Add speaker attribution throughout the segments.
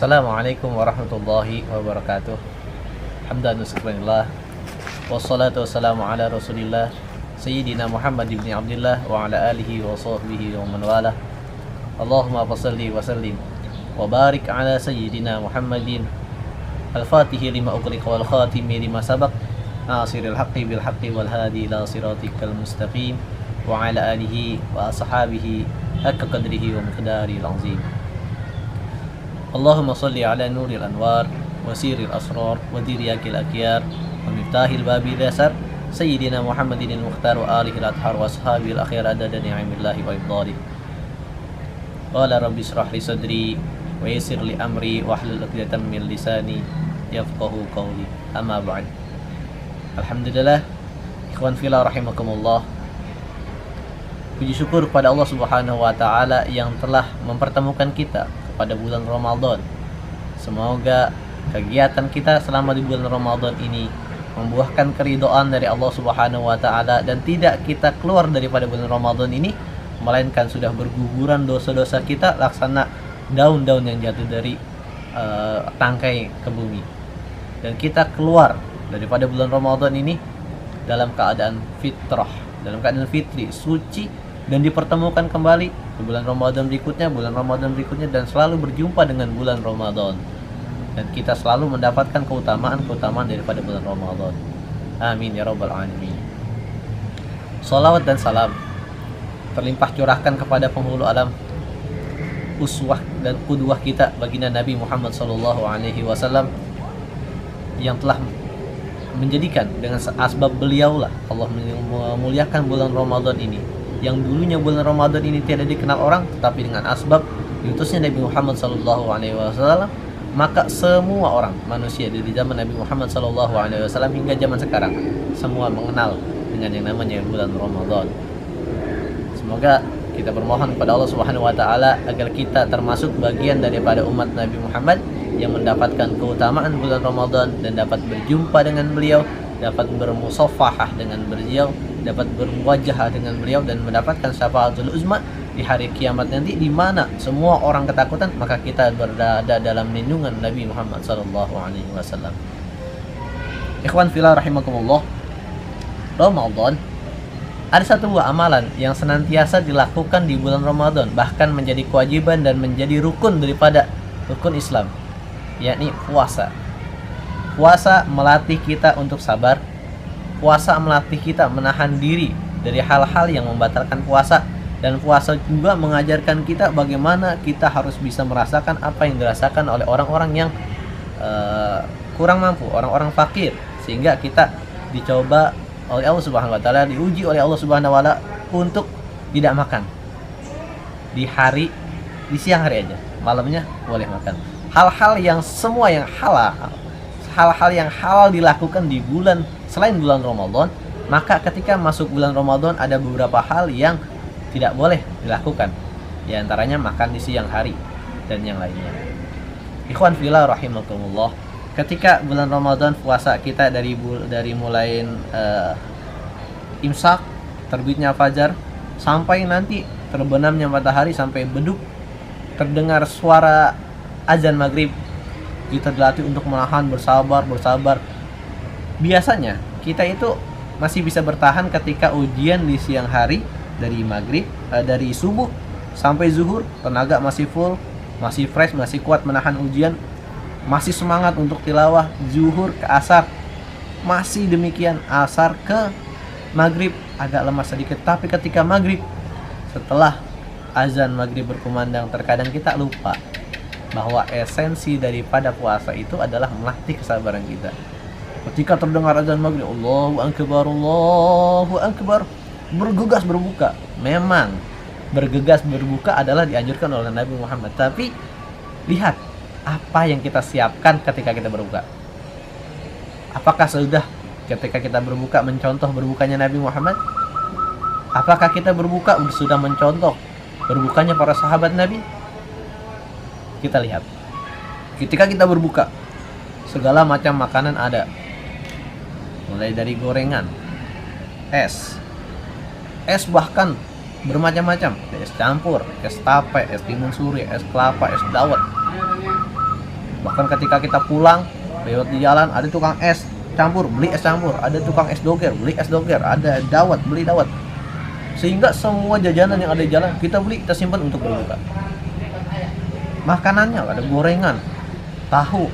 Speaker 1: Assalamualaikum warahmatullahi wabarakatuh. Hamdan wa syukranillah. Wassalatu wassalamu ala Rasulillah Sayyidina Muhammad ibn Abdullah wa ala alihi wa sahbihi wa man wala. Allahumma salli wa sallim wa barik ala Sayyidina Muhammadin al-Fatihi lima ughliqa wal khatimi lima sabaq nasiril haqqi bil haqqi wal hadi ila siratikal mustaqim wa ala alihi wa ashabihi haqqa qadrihi wa miqdaril azim. Allahumma salli ala nuril anwar wa siril asrar wa diryakil akyar wa miftahil babil dasar Sayyidina Muhammadin al-Mukhtar wa alihi al-athhar wa ashabil akhir adada ni'amillahi wa ibdalih. Qala rabbi israh li sadri wa yassir li amri wa hlul 'uqdatam min lisani yafqahu qawli. Amma ba'd. Alhamdulillah, ikhwan fillah rahimakumullah. Puji syukur kepada Allah Subhanahu wa taala yang telah mempertemukan kita pada bulan Ramadan. Semoga kegiatan kita selama di bulan Ramadan ini membuahkan keridhaan dari Allah Subhanahu wa taala dan tidak kita keluar daripada bulan Ramadan ini melainkan sudah berguguran dosa-dosa kita laksana daun-daun yang jatuh dari tangkai ke bumi. Dan kita keluar daripada bulan Ramadan ini dalam keadaan fitrah, dalam keadaan fitri, suci, dan dipertemukan kembali di bulan Ramadan berikutnya dan selalu berjumpa dengan bulan Ramadan. Dan kita selalu mendapatkan keutamaan daripada bulan Ramadan. Amin ya rabbal alamin. Salawat dan salam terlimpah curahkan kepada penghulu alam, uswah dan qudwah kita baginda Nabi Muhammad sallallahu alaihi wasallam yang telah menjadikan dengan asbab beliaulah Allah memuliakan bulan Ramadan ini. Yang dulunya bulan Ramadan ini tidak dikenal orang, tetapi dengan asbab diutusnya Nabi Muhammad sallallahu alaihi wasallam, maka semua orang manusia dari zaman Nabi Muhammad sallallahu alaihi wasallam hingga zaman sekarang semua mengenal dengan yang namanya bulan Ramadan. Semoga kita bermohon kepada Allah Subhanahu wa taala agar kita termasuk bagian daripada umat Nabi Muhammad yang mendapatkan keutamaan bulan Ramadan dan dapat berjumpa dengan beliau, dapat bermusafahah dengan beliau, dapat berwajah dengan beliau dan mendapatkan syafaatul uzma di hari kiamat nanti, di mana semua orang ketakutan maka kita berada dalam lindungan Nabi Muhammad sallallahu alaihi wasallam. Ikhwan fillah rahimakumullah. Ramadan ada satu buah amalan yang senantiasa dilakukan di bulan Ramadan, bahkan menjadi kewajiban dan menjadi rukun daripada rukun Islam, yakni puasa. Puasa melatih kita untuk sabar. Puasa melatih kita menahan diri dari hal-hal yang membatalkan puasa. Dan puasa juga mengajarkan kita bagaimana kita harus bisa merasakan apa yang dirasakan oleh orang-orang yang kurang mampu, orang-orang fakir. Sehingga kita dicoba oleh Allah Subhanahu wa taala, diuji oleh Allah Subhanahu wa taala untuk tidak makan di siang hari aja, malamnya boleh makan. Hal-hal yang semua yang hal-hal yang halal dilakukan di bulan selain bulan Ramadan, maka ketika masuk bulan Ramadan ada beberapa hal yang tidak boleh dilakukan. Di antaranya makan di siang hari dan yang lainnya. Ikhwan fillah rahimakumullah. Ketika bulan Ramadan puasa kita dari mulai imsak, terbitnya fajar sampai nanti terbenamnya matahari, sampai beduk terdengar suara azan maghrib, kita dilatih untuk menahan, bersabar. Biasanya kita itu masih bisa bertahan ketika ujian di siang hari, dari maghrib, dari subuh sampai zuhur, tenaga masih full, masih fresh, masih kuat menahan ujian, masih semangat untuk tilawah. Zuhur ke asar masih demikian, asar ke maghrib agak lemah sedikit. Tapi ketika maghrib, setelah azan maghrib berkumandang, terkadang kita lupa bahwa esensi daripada puasa itu adalah melatih kesabaran kita. Ketika terdengar azan maghrib, Allahu akbar, bergegas berbuka. Memang bergegas berbuka adalah dianjurkan oleh Nabi Muhammad, tapi lihat apa yang kita siapkan ketika kita berbuka. Apakah sudah ketika kita berbuka mencontoh berbukanya Nabi Muhammad? Apakah kita berbuka sudah mencontoh berbukanya para sahabat Nabi? Kita lihat, ketika kita berbuka, segala macam makanan ada, mulai dari gorengan, es bahkan bermacam-macam, es campur, es tape, es timun suri, es kelapa, es dawet. Bahkan ketika kita pulang lewat di jalan, ada tukang es campur, beli es campur, ada tukang es doger, beli es doger, ada dawet, beli dawet. Sehingga semua jajanan yang ada di jalan kita beli, kita simpan untuk berbuka. Makanannya ada gorengan, tahu,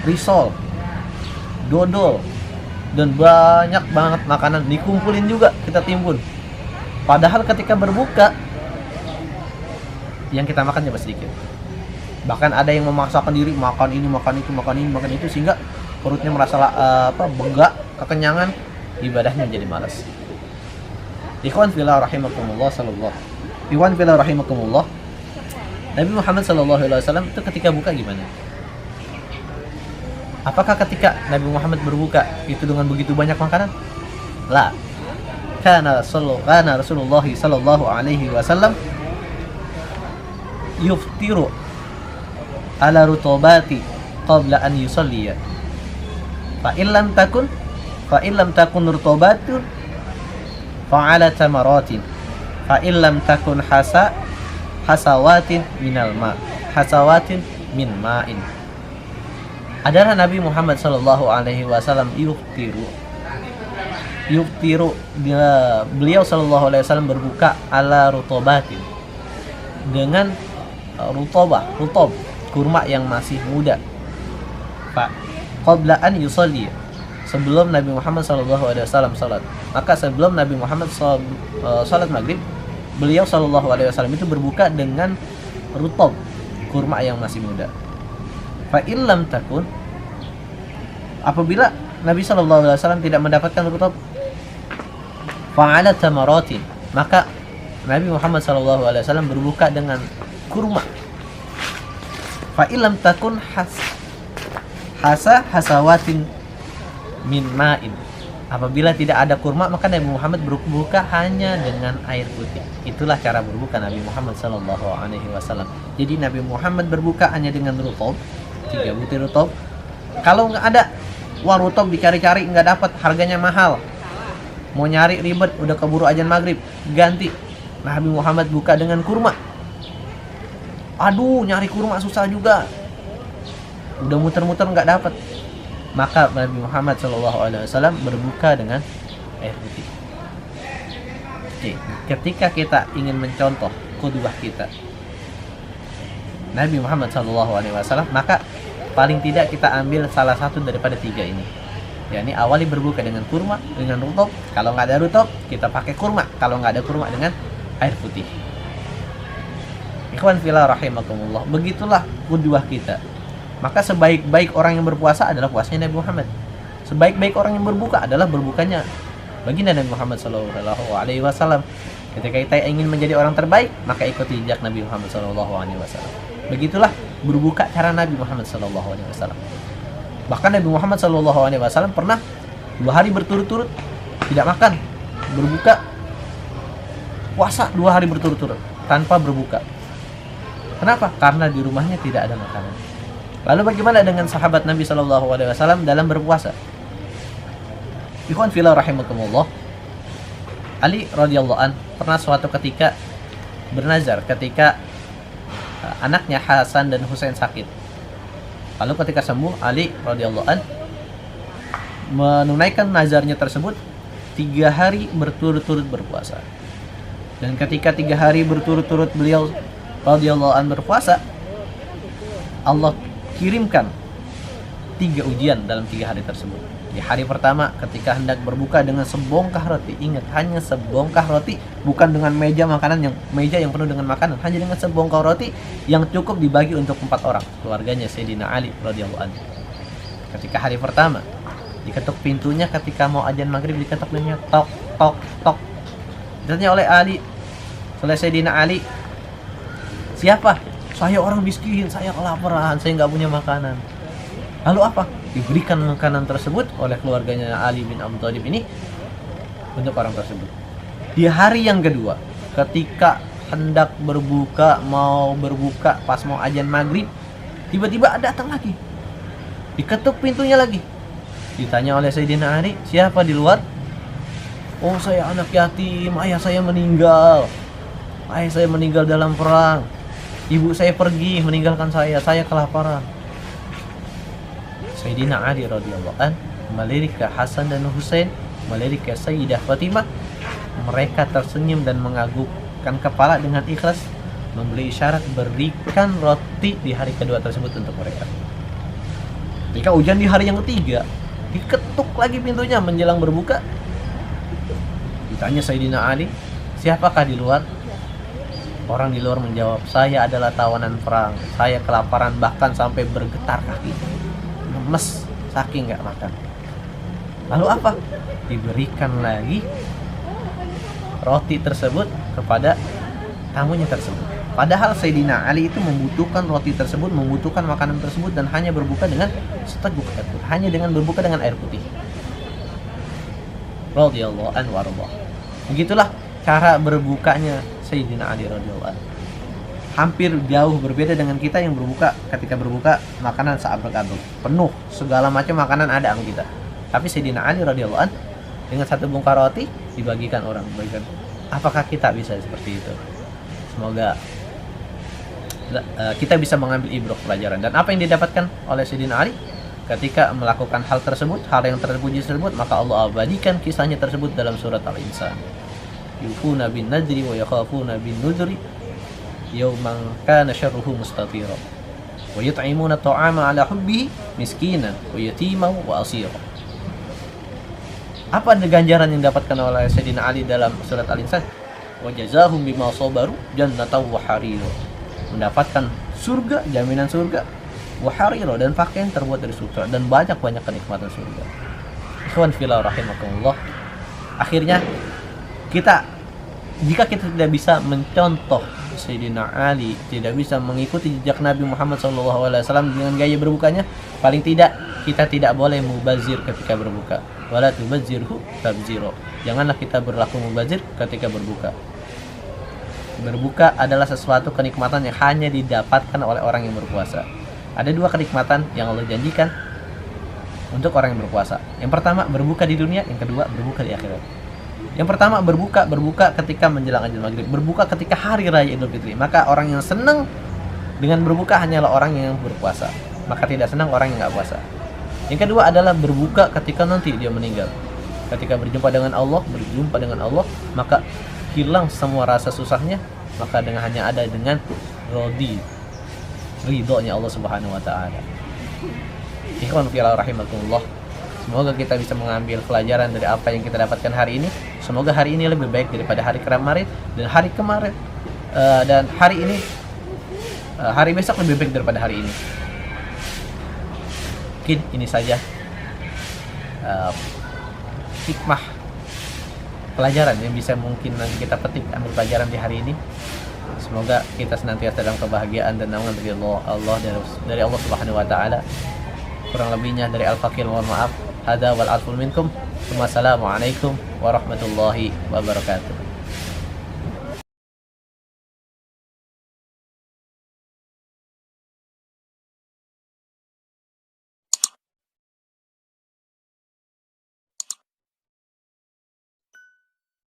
Speaker 1: risol, dodol, dan banyak banget makanan dikumpulin juga, kita timbun. Padahal ketika berbuka yang kita makan cuma sedikit. Bahkan ada yang memaksakan diri makan ini, makan itu, makan ini, makan itu, sehingga perutnya merasa bengkak, kekenyangan, ibadahnya menjadi malas. Ikhwan fillah rahimakumullah sallallahu. Ikhwan fillah rahimakumullah. Nabi Muhammad SAW itu ketika buka gimana? Apakah ketika Nabi Muhammad berbuka itu dengan begitu banyak makanan? La. Kana Rasulullah sallallahu alaihi wasallam yuftiru ala rutubati qabla an yusalliya. Fa illam takun rutubatun fa ala tamaratin. Fa illam takun hasawatin min ma'in. Adalah Nabi Muhammad sallallahu alaihi wasallam yuftiru beliau sallallahu alaihi wasallam berbuka ala rutobatin, dengan rutob kurma yang masih muda. Pak qabla an yusalli, sebelum Nabi Muhammad sallallahu alaihi wasallam salat. Maka sebelum Nabi Muhammad salat maghrib, beliau sallallahu alaihi wasallam itu berbuka dengan rutob, kurma yang masih muda. Fa illam takun, apabila Nabi sallallahu alaihi wasallam tidak mendapatkan rutob, fa ala tamaratin, maka Nabi Muhammad sallallahu alaihi wasallam berbuka dengan kurma. Fa illam takun hasawatin min ma'in, apabila tidak ada kurma, maka Nabi Muhammad berbuka hanya dengan air putih. Itulah cara berbuka Nabi Muhammad sallallahu alaihi wasallam. Jadi Nabi Muhammad berbuka hanya dengan rutob, 3 butir rutob. Kalau nggak ada, rutob dicari-cari nggak dapat, harganya mahal, mau nyari ribet, udah keburu azan maghrib, ganti. Nabi Muhammad buka dengan kurma. Aduh, nyari kurma susah juga, udah muter-muter nggak dapat. Maka Nabi Muhammad SAW berbuka dengan air putih. Oke, ketika kita ingin mencontoh qudwah kita Nabi Muhammad SAW, maka paling tidak kita ambil salah satu daripada 3 ini. yakni awali berbuka dengan kurma, dengan rutop. Kalau nggak ada rutop, kita pakai kurma. Kalau nggak ada kurma, dengan air putih. Ikhwan fillah rahimakumullah. Begitulah qudwah kita. Maka sebaik-baik orang yang berpuasa adalah puasanya Nabi Muhammad. Sebaik-baik orang yang berbuka adalah berbukanya baginda Nabi Muhammad SAW. Ketika kita ingin menjadi orang terbaik, maka ikuti jejak Nabi Muhammad SAW. Begitulah berbuka cara Nabi Muhammad SAW. Bahkan Nabi Muhammad SAW pernah 2 hari berturut-turut tidak makan, berbuka, puasa 2 hari berturut-turut tanpa berbuka. Kenapa? Karena di rumahnya tidak ada makanan. Lalu bagaimana dengan sahabat Nabi SAW dalam berpuasa? Ikhwan fillah rahimakumullah. Ali radhiyallahu an pernah suatu ketika bernazar ketika anaknya Hasan dan Husain sakit. Lalu ketika sembuh, Ali radhiyallahu an menunaikan nazarnya tersebut 3 hari berturut-turut berpuasa. Dan ketika 3 hari berturut-turut beliau radhiyallahu an berpuasa, Allah kirimkan 3 ujian dalam 3 hari tersebut. Di hari pertama ketika hendak berbuka dengan sebongkah roti, ingat hanya sebongkah roti, bukan dengan meja yang penuh dengan makanan, hanya dengan sebongkah roti yang cukup dibagi untuk 4 orang, keluarganya Sayyidina Ali radhiyallahu anhu. Ketika hari pertama diketuk pintunya, ketika mau azan maghrib diketuk pintunya, tok tok tok. Ditanya oleh Sayyidina Ali, siapa? Saya orang miskin, saya kelaparan, saya nggak punya makanan. Lalu apa? Diberikan makanan tersebut oleh keluarganya Ali bin Abi Thalib ini untuk orang tersebut. Di hari yang kedua, ketika hendak berbuka, pas mau azan maghrib, tiba-tiba datang lagi, diketuk pintunya lagi. Ditanya oleh Sayyidina Ali, siapa di luar? Oh, saya anak yatim, ayah saya meninggal dalam perang. Ibu saya pergi meninggalkan saya kelaparan. Sayyidina Ali radhiyallahu an melirik ke Hasan dan Husain, melirik ke Sayyidah Fatimah. Mereka tersenyum dan menganggukkan kepala dengan ikhlas, memberi isyarat berikan roti di hari kedua tersebut untuk mereka. Ketika hujan di hari yang ketiga, diketuk lagi pintunya menjelang berbuka. Ditanya Sayyidina Ali, siapakah di luar? Orang di luar menjawab, saya adalah tawanan perang, saya kelaparan bahkan sampai bergetar kaki, lemes saking nggak makan. Lalu apa? Diberikan lagi roti tersebut kepada tamunya tersebut. Padahal Sayyidina Ali itu membutuhkan roti tersebut, membutuhkan makanan tersebut, dan hanya berbuka dengan seteguk air putih, hanya dengan berbuka dengan air putih. Radhiyallahu anhu warḍah. Begitulah cara berbukanya Sayyidina Ali radhiyallahu anhu. Hampir jauh berbeda dengan kita yang berbuka. Ketika berbuka makanan seabrek-abrek, penuh, segala macam makanan ada sama kita. Tapi Sayyidina Ali radhiyallahu anhu dengan satu bungkar roti dibagikan orang, bagikan. Apakah kita bisa seperti itu? Semoga kita bisa mengambil ibrah pelajaran. Dan apa yang didapatkan oleh Sayyidina Ali ketika melakukan hal tersebut, hal yang terpuji tersebut, maka Allah abadikan kisahnya tersebut dalam surat Al-Insan. Yufuna bin nadri wa yakhafuna bin nudri yawman kana syarruhu mustatira wa yut'imuna ta'ama ala hubbihi miskinan wa yatiman wa asira. Apa ganjaran yang didapatkan oleh Sayyidina Ali dalam surat Al-Insan? Wa jazahum bima sabaru jannatan wa harira. Mendapatkan surga, jaminan surga, wa harira, dan pakaian terbuat dari sutra, dan banyak-banyak kenikmatan surga. Ikhwan fillah rahimakumullah. Akhirnya jika kita tidak bisa mencontoh Sayyidina Ali, tidak bisa mengikuti jejak Nabi Muhammad SAW dengan gaya berbukanya, paling tidak kita tidak boleh mubazir ketika berbuka. Wala tubazirhu tabziro. Janganlah kita berlaku mubazir ketika berbuka. Berbuka adalah sesuatu kenikmatan yang hanya didapatkan oleh orang yang berpuasa. Ada dua kenikmatan yang Allah janjikan untuk orang yang berpuasa. Yang pertama berbuka di dunia, yang kedua berbuka di akhirat. Yang pertama berbuka ketika menjelang azan maghrib, berbuka ketika hari raya Idul Fitri. Maka orang yang senang dengan berbuka hanyalah orang yang berpuasa, maka tidak senang orang yang nggak puasa. Yang kedua adalah berbuka ketika nanti dia meninggal, ketika berjumpa dengan Allah, maka hilang semua rasa susahnya, maka hanya ada dengan ridhonya Allah Subhanahu wa taala. Ikhwan fillah rahimakumullah. Semoga kita bisa mengambil pelajaran dari apa yang kita dapatkan hari ini. Semoga hari ini lebih baik daripada hari kemarin, dan hari kemarin, dan hari ini, hari besok lebih baik daripada hari ini. Mungkin ini saja hikmah pelajaran yang bisa mungkin nanti kita petik, ambil pelajaran di hari ini. Semoga kita senantiasa dalam kebahagiaan dan naungan dari Allah Subhanahu wa taala. Kurang lebihnya dari Al-Fakir, mohon maaf. Hada wal afwu minkum. Wassalamualaikum warahmatullahi wabarakatuh.